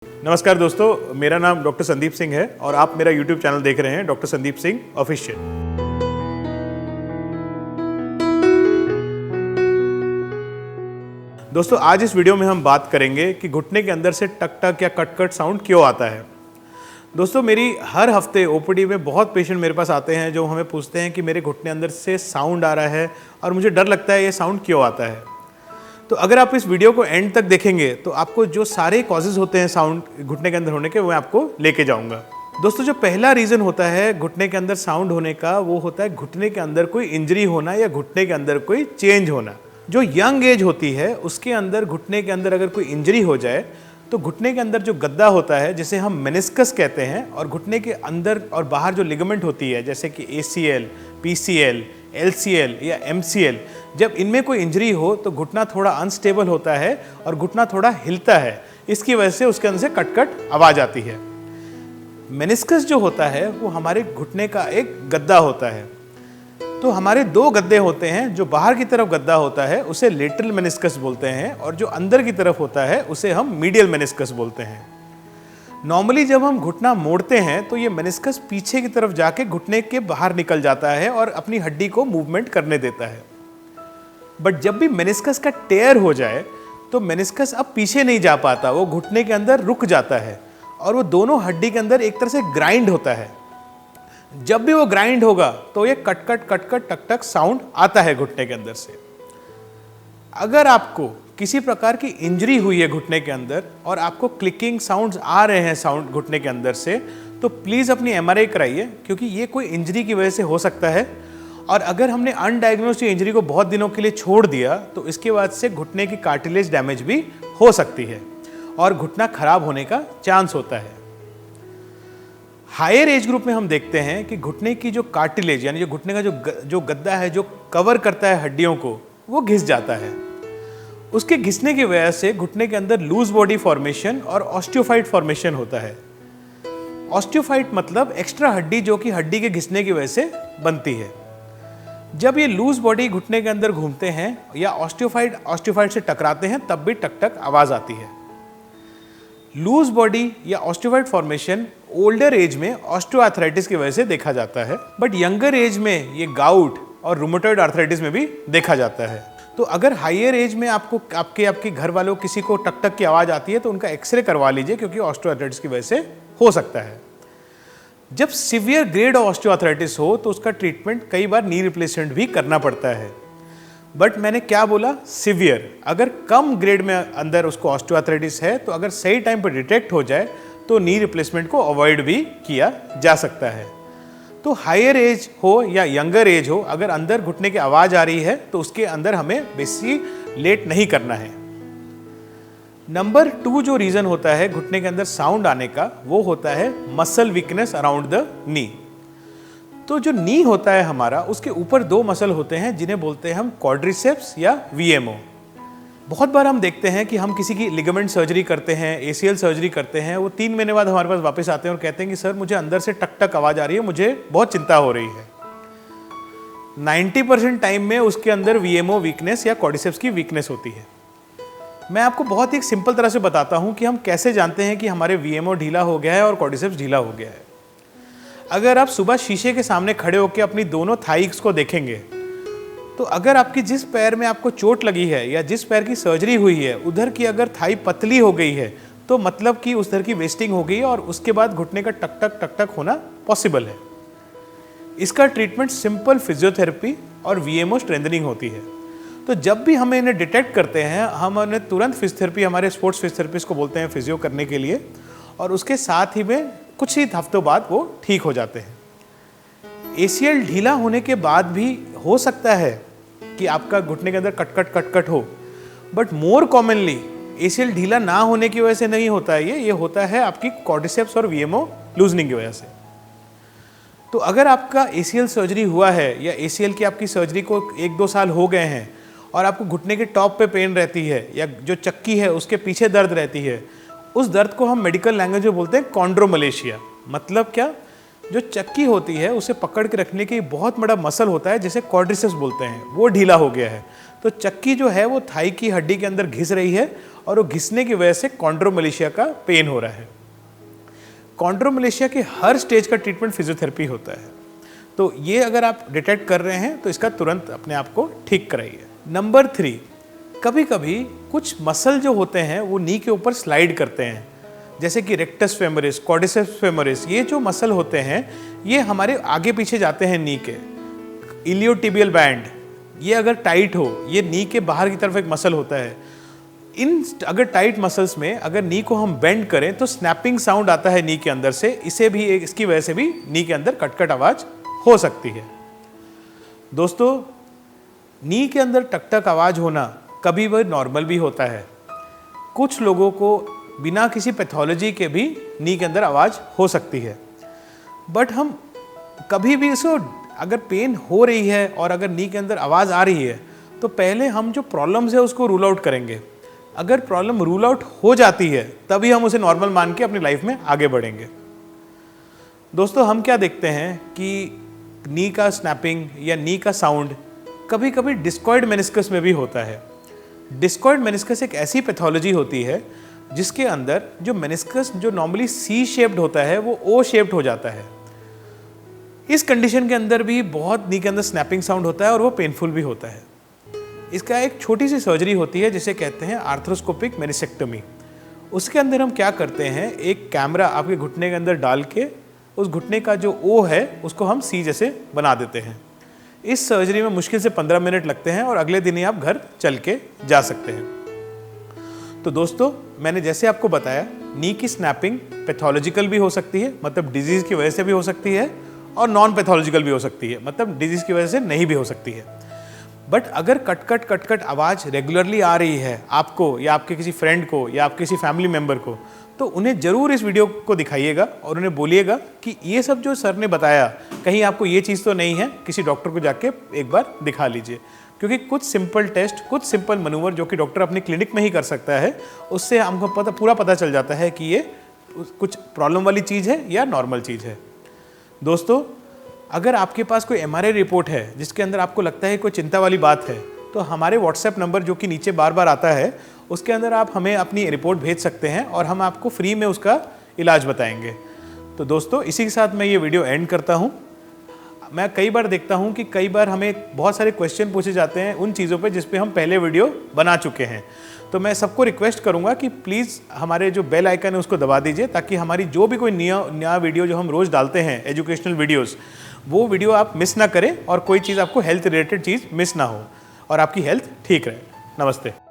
नमस्कार दोस्तों, मेरा नाम डॉक्टर संदीप सिंह है और आप मेरा YouTube चैनल देख रहे हैं डॉक्टर संदीप सिंह ऑफिशियल। दोस्तों, आज इस वीडियो में हम बात करेंगे कि घुटने के अंदर से टक टक या कट कट साउंड क्यों आता है। दोस्तों, मेरी हर हफ्ते ओपीडी में बहुत पेशेंट मेरे पास आते हैं जो हमें पूछते हैं कि मेरे घुटने अंदर से साउंड आ रहा है और मुझे डर लगता है ये साउंड क्यों आता है। तो अगर आप इस वीडियो को एंड तक देखेंगे तो आपको जो सारे कॉजेज होते हैं साउंड घुटने के अंदर होने के, वो मैं आपको लेके जाऊंगा। दोस्तों, जो पहला रीज़न होता है घुटने के अंदर साउंड होने का, वो होता है घुटने के अंदर कोई इंजरी होना या घुटने के अंदर कोई चेंज होना। जो यंग एज होती है उसके अंदर घुटने के अंदर अगर कोई इंजरी हो जाए तो घुटने के अंदर जो गद्दा होता है, जिसे हम मेनिस्कस कहते हैं, और घुटने के अंदर और बाहर जो लिगामेंट होती है जैसे कि ACL, PCL, LCL या MCL, जब इनमें कोई इंजरी हो तो घुटना थोड़ा अनस्टेबल होता है और घुटना थोड़ा हिलता है। इसकी वजह से उसके अंदर से कट कट आवाज़ आती है। मेनिस्कस जो होता है वो हमारे घुटने का एक गद्दा होता है। तो हमारे दो गद्दे होते हैं। जो बाहर की तरफ गद्दा होता है उसे लेटरल मेनिस्कस बोलते हैं और जो अंदर की तरफ होता है उसे हम मीडियल मेनिस्कस बोलते हैं। नॉर्मली जब हम घुटना मोड़ते हैं तो ये मेनिस्कस पीछे की तरफ जाके घुटने के बाहर निकल जाता है और अपनी हड्डी को मूवमेंट करने देता है। बट जब भी मेनिस्कस का टेयर हो जाए तो मेनिस्कस अब पीछे नहीं जा पाता, वो घुटने के अंदर रुक जाता है और वो दोनों हड्डी के अंदर एक तरह से ग्राइंड होता है। जब भी वो ग्राइंड होगा तो ये कट कट टक टक साउंड आता है घुटने के अंदर से। अगर आपको किसी प्रकार की इंजरी हुई है घुटने के अंदर और आपको क्लिकिंग साउंड्स आ रहे हैं साउंड घुटने के अंदर से, तो प्लीज़ अपनी MRI कराइए, क्योंकि ये कोई इंजरी की वजह से हो सकता है। और अगर हमने अनडायग्नोस्ड इंजरी को बहुत दिनों के लिए छोड़ दिया तो इसके बाद से घुटने की कार्टिलेज डैमेज भी हो सकती है और घुटना खराब होने का चांस होता है। हायर एज ग्रुप में हम देखते हैं कि घुटने की जो कार्टिलेज यानी जो घुटने का जो गद्दा है जो कवर करता है हड्डियों को, वो घिस जाता है। उसके घिसने की वजह से घुटने के अंदर लूज बॉडी फॉर्मेशन और ऑस्टियोफाइट फॉर्मेशन होता है। ऑस्टियोफाइट मतलब एक्स्ट्रा हड्डी जो कि हड्डी के घिसने की वजह से बनती है। जब ये लूज बॉडी घुटने के अंदर घूमते हैं या ऑस्टियोफाइट से टकराते हैं तब भी टक टक आवाज़ आती है। लूज बॉडी या ऑस्टियोफाइट फॉर्मेशन ओल्डर एज में ऑस्टियोआर्थराइटिस की वजह से देखा जाता है, बट यंगर एज में ये गाउट और रूमेटॉइड आर्थराइटिस में भी देखा जाता है। तो अगर हायर एज में आपको आपके घर वालों किसी को टक टक की आवाज़ आती है तो उनका एक्सरे करवा लीजिए, क्योंकि ऑस्टियोआर्थराइटिस की वजह से हो सकता है। जब सीवियर ग्रेड ऑफ ऑस्टियोआर्थराइटिस हो तो उसका ट्रीटमेंट कई बार नी रिप्लेसमेंट भी करना पड़ता है। बट मैंने क्या बोला, सीवियर। अगर कम ग्रेड में अंदर उसको ऑस्टियोआर्थराइटिस है तो अगर सही टाइम पर डिटेक्ट हो जाए तो नी रिप्लेसमेंट को अवॉइड भी किया जा सकता है। तो हायर एज हो या यंगर एज हो, अगर अंदर घुटने की आवाज़ आ रही है तो उसके अंदर हमें बेसी लेट नहीं करना है। नंबर 2 जो रीज़न होता है घुटने के अंदर साउंड आने का, वो होता है muscle weakness around the knee. तो जो नी होता है हमारा, उसके ऊपर 2 मसल होते हैं जिन्हें बोलते हैं हम क्वाड्रिसेप्स या VMO। बहुत बार हम देखते हैं कि हम किसी की लिगामेंट सर्जरी करते हैं, ACL सर्जरी करते हैं, वो 3 महीने बाद हमारे पास वापस आते हैं और कहते हैं कि सर मुझे अंदर से टक टक आवाज़ आ रही है, मुझे बहुत चिंता हो रही है। 90% टाइम में उसके अंदर VMO वीकनेस या क्वाड्रिसेप्स की वीकनेस होती है। मैं आपको बहुत ही सिंपल तरह से बताता हूँ कि हम कैसे जानते हैं कि हमारे VMO ढीला हो गया है और क्वाड्रिसेप्स ढीला हो गया है। अगर आप सुबह शीशे के सामने खड़े होकर अपनी दोनों थाइस को देखेंगे तो अगर आपकी जिस पैर में आपको चोट लगी है या जिस पैर की सर्जरी हुई है उधर की अगर थाई पतली हो गई है तो मतलब कि उधर की वेस्टिंग हो गई है और उसके बाद घुटने का टक टक होना पॉसिबल है। इसका ट्रीटमेंट सिंपल फिजियोथेरेपी और VMO स्ट्रेंथनिंग होती है। तो जब भी हमें इन्हें डिटेक्ट करते हैं हम उन्हें तुरंत फिजियोथेरेपी, हमारे स्पोर्ट्स फिजियोथेरेपिस्ट को बोलते हैं फिजियो करने के लिए, और उसके साथ ही में कुछ ही हफ्तों बाद वो ठीक हो जाते हैं। ACL ढीला होने के बाद भी हो सकता है कि आपका घुटने के अंदर कट कट हो, बट मोर कॉमनली ACL ढीला ना होने की वजह से नहीं होता है, ये होता है आपकी क्वाड्रिसेप्स और VMO लूजनिंग की वजह से। तो अगर आपका ACL सर्जरी हुआ है या ACL की आपकी सर्जरी को 1-2 साल हो गए हैं और आपको घुटने के टॉप पे पेन रहती है या जो चक्की है उसके पीछे दर्द रहती है, उस दर्द को हम मेडिकल लैंग्वेज में बोलते हैं कॉन्ड्रोमलेशिया। मतलब क्या, जो चक्की होती है उसे पकड़ के रखने के बहुत बड़ा मसल होता है जिसे क्वाड्रिसेप्स बोलते हैं, वो ढीला हो गया है। तो चक्की जो है वो थाई की हड्डी के अंदर घिस रही है और वो घिसने की वजह से कॉन्ड्रोमलेशिया का पेन हो रहा है। कॉन्ड्रोमलेशिया के हर स्टेज का ट्रीटमेंट फिजियोथेरेपी होता है, तो ये अगर आप डिटेक्ट कर रहे हैं तो इसका तुरंत अपने आप को ठीक कराइए। नंबर 3, कभी कभी कुछ मसल जो होते हैं वो नी के ऊपर स्लाइड करते हैं, जैसे कि रेक्टस फेमोरिस, क्वाड्रिसेप्स फेमोरिस। ये जो मसल होते हैं ये हमारे आगे पीछे जाते हैं नी के। इलियोटिबियल बैंड ये अगर टाइट हो, ये नी के बाहर की तरफ एक मसल होता है, इन अगर टाइट मसल्स में अगर नी को हम बेंड करें तो स्नैपिंग साउंड आता है नी के अंदर से। इसकी वजह से भी नी के अंदर कटकट आवाज हो सकती है। दोस्तों, नी के अंदर टक-टक आवाज होना कभी वह नॉर्मल भी होता है। कुछ लोगों को बिना किसी पैथोलॉजी के भी नी के अंदर आवाज हो सकती है, बट हम कभी भी इसको अगर पेन हो रही है और अगर नी के अंदर आवाज आ रही है तो पहले हम जो प्रॉब्लम्स है उसको रूल आउट करेंगे। अगर प्रॉब्लम रूल आउट हो जाती है तभी हम उसे नॉर्मल मान के अपनी लाइफ में आगे बढ़ेंगे। दोस्तों, हम क्या देखते हैं कि नी का स्नैपिंग या नी का साउंड कभी कभी डिस्कॉइड मेनिस्कस में भी होता है। डिस्कॉइड मेनिस्कस एक ऐसी पैथोलॉजी होती है जिसके अंदर जो मेनिस्कस जो नॉर्मली सी शेप्ड होता है वो ओ शेप्ड हो जाता है। इस कंडीशन के अंदर भी बहुत नी के अंदर स्नैपिंग साउंड होता है और वो पेनफुल भी होता है। इसका एक छोटी सी सर्जरी होती है जिसे कहते हैं आर्थ्रोस्कोपिक मेनिसेक्टमी। उसके अंदर हम क्या करते हैं, एक कैमरा आपके घुटने के अंदर डाल के उस घुटने का जो ओ है उसको हम सी जैसे बना देते हैं। इस सर्जरी में मुश्किल से 15 मिनट लगते हैं और अगले दिन ही आप घर चल के जा सकते हैं। तो दोस्तों, मैंने जैसे आपको बताया, नी की स्नैपिंग पैथोलॉजिकल भी हो सकती है, मतलब डिजीज की वजह से भी हो सकती है, और नॉन पैथोलॉजिकल भी हो सकती है, मतलब डिजीज की वजह से नहीं भी हो सकती है। बट अगर कट आवाज रेगुलरली आ रही है आपको या आपके किसी फ्रेंड को या आपके किसी फैमिली मेंबर को, तो उन्हें जरूर इस वीडियो को दिखाइएगा और उन्हें बोलिएगा कि ये सब जो सर ने बताया कहीं आपको ये चीज़ तो नहीं है, किसी डॉक्टर को जाके एक बार दिखा लीजिए। क्योंकि कुछ सिंपल टेस्ट, कुछ सिंपल मनूवर जो कि डॉक्टर अपनी क्लिनिक में ही कर सकता है, उससे हमको पूरा पता चल जाता है कि ये कुछ प्रॉब्लम वाली चीज़ है या नॉर्मल चीज़ है। दोस्तों, अगर आपके पास कोई MRI रिपोर्ट है जिसके अंदर आपको लगता है कोई चिंता वाली बात है, तो हमारे व्हाट्सएप नंबर जो कि नीचे बार बार आता है उसके अंदर आप हमें अपनी रिपोर्ट भेज सकते हैं और हम आपको फ्री में उसका इलाज बताएंगे। तो दोस्तों, इसी के साथ मैं ये वीडियो एंड करता हूँ। मैं कई बार देखता हूँ कि कई बार हमें बहुत सारे क्वेश्चन पूछे जाते हैं उन चीज़ों पे जिस पे हम पहले वीडियो बना चुके हैं। तो मैं सबको रिक्वेस्ट करूँगा कि प्लीज़ हमारे जो बेल आइकन है उसको दबा दीजिए, ताकि हमारी जो भी कोई नया वीडियो जो हम रोज़ डालते हैं, एजुकेशनल वीडियोज़, वो वीडियो आप मिस ना करें और कोई चीज़ आपको हेल्थ रिलेटेड चीज़ मिस ना हो और आपकी हेल्थ ठीक रहे। नमस्ते।